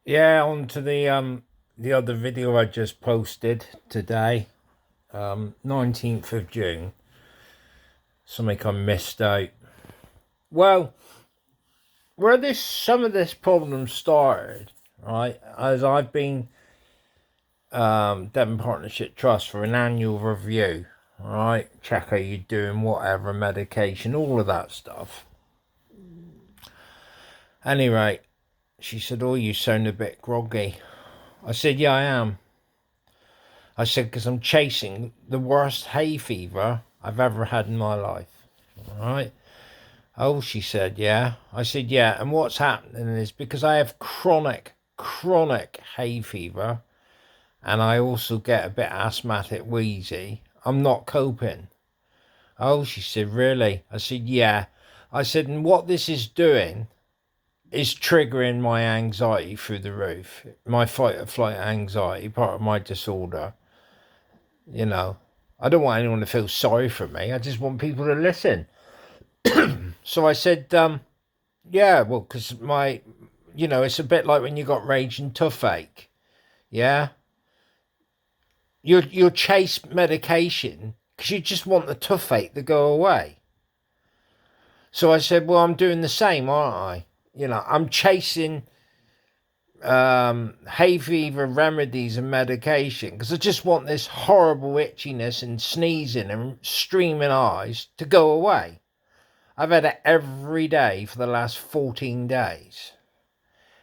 Yeah, on to the other video I just posted today, 19th of June. Something I missed out. Well, where this some of this problem started, right? As I've been Devon Partnership Trust for an annual review, right? Check how you're doing, whatever, medication, all of that stuff. Anyway, she said, "Oh, you sound a bit groggy." I said, "Yeah, I am." I said, "Because I'm chasing the worst hay fever I've ever had in my life." All right. "Oh," she said, "yeah." I said, "Yeah. And what's happening is because I have chronic hay fever and I also get a bit asthmatic wheezy, I'm not coping." "Oh," she said, "really?" I said, "Yeah." I said, "And what this is doing is triggering my anxiety through the roof. My fight or flight anxiety, part of my disorder. You know, I don't want anyone to feel sorry for me. I just want people to listen." So I said, yeah, well, because it's a bit like when you got raging toothache. Yeah, you chase medication because you just want the toothache to go away. So I said, well, I'm doing the same, aren't I? I'm chasing hay fever remedies and medication because I just want this horrible itchiness and sneezing and streaming eyes to go away. I've had it every day for the last 14 days.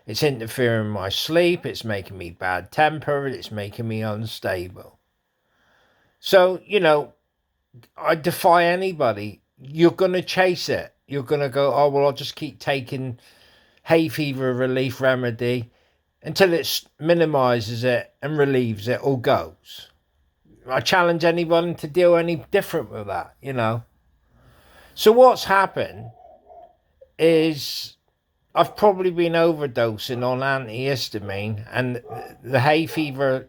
It's interfering with my sleep, it's making me bad tempered, it's making me unstable. So, I defy anybody. You're going to chase it. You're going to go, oh, well, I'll just keep taking hay fever relief remedy until it minimises it and relieves it or goes. I challenge anyone to deal any different with that. So what's happened is I've probably been overdosing on antihistamine, and the hay fever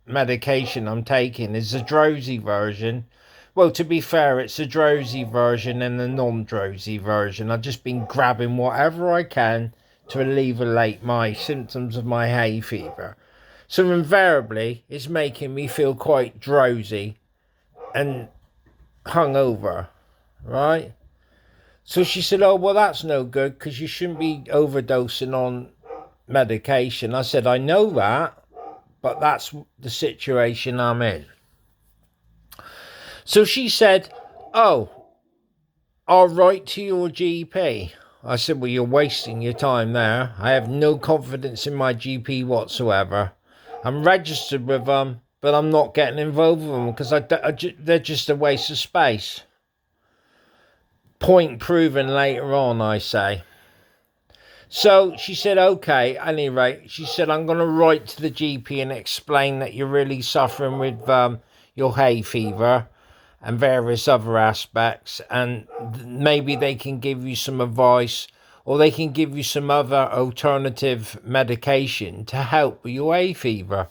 medication I'm taking is a drowsy version. Well, to be fair, it's a drowsy version and a non-drowsy version. I've just been grabbing whatever I can to alleviate my symptoms of my hay fever. So invariably, it's making me feel quite drowsy and hungover, right? So she said, "Oh, well, that's no good because you shouldn't be overdosing on medication." I said, "I know that, but that's the situation I'm in." So she said, "Oh, I'll write to your GP." I said, "Well, you're wasting your time there. I have no confidence in my GP whatsoever. I'm registered with them, but I'm not getting involved with them because they're just a waste of space." Point proven later on, I say. So she said, "Okay." Anyway, she said, "I'm going to write to the GP and explain that you're really suffering with your hay fever and various other aspects, and maybe they can give you some advice or they can give you some other alternative medication to help with your hay fever."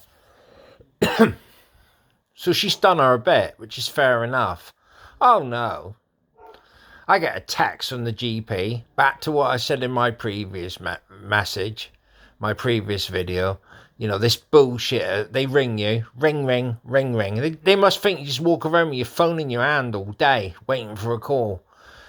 So she's done her bit, which is fair enough. Oh no. I get a text from the GP, back to what I said in my previous message, my previous video. This bullshit, they ring you, ring, ring, ring, ring. They must think you just walk around with your phone in your hand all day, waiting for a call.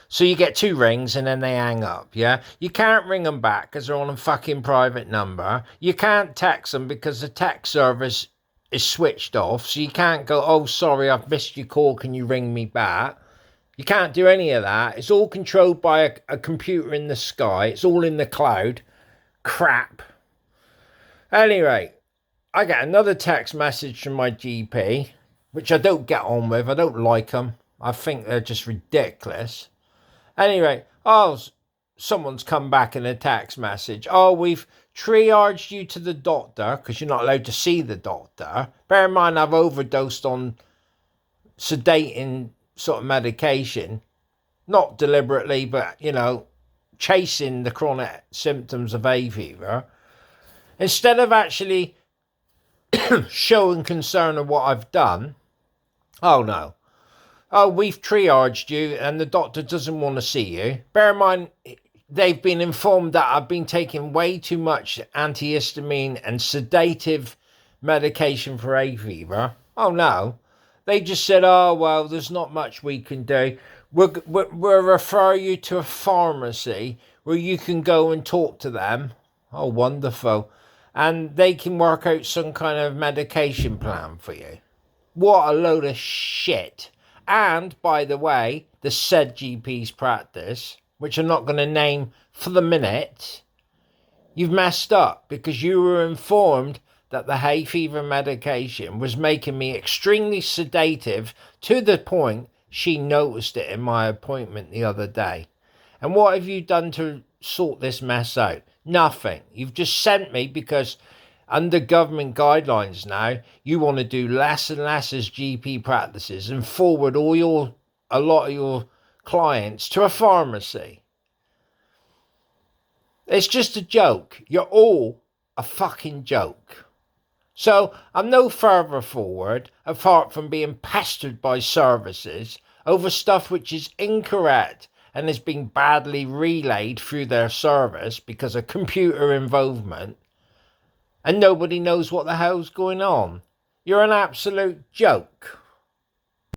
So you get two rings and then they hang up, yeah? You can't ring them back because they're on a fucking private number. You can't text them because the text service is switched off. So you can't go, "Oh, sorry, I've missed your call, can you ring me back?" You can't do any of that. It's all controlled by a computer in the sky. It's all in the cloud. Crap. Anyway, I get another text message from my GP, which I don't get on with. I don't like them. I think they're just ridiculous. Anyway, someone's come back in a text message. "Oh, we've triaged you to the doctor," because you're not allowed to see the doctor. Bear in mind, I've overdosed on sedating sort of medication. Not deliberately, but, chasing the chronic symptoms of hay fever. Instead of actually showing concern of what I've done, "Oh no. Oh, we've triaged you and the doctor doesn't want to see you." Bear in mind, they've been informed that I've been taking way too much antihistamine and sedative medication for hay fever. Oh no. They just said, oh, well, there's not much we can do. We'll refer you to a pharmacy where you can go and talk to them. Oh, wonderful. And they can work out some kind of medication plan for you. What a load of shit. And, by the way, the said GP's practice, which I'm not going to name for the minute, you've messed up because you were informed that the hay fever medication was making me extremely sedative to the point she noticed it in my appointment the other day. And what have you done to sort this mess out? Nothing. You've just sent me because under government guidelines now, you want to do less and less as GP practices and forward a lot of your clients to a pharmacy. It's just a joke. You're all a fucking joke. So I'm no further forward apart from being pestered by services over stuff which is incorrect and has been badly relayed through their service because of computer involvement, and nobody knows what the hell's going on. You're an absolute joke.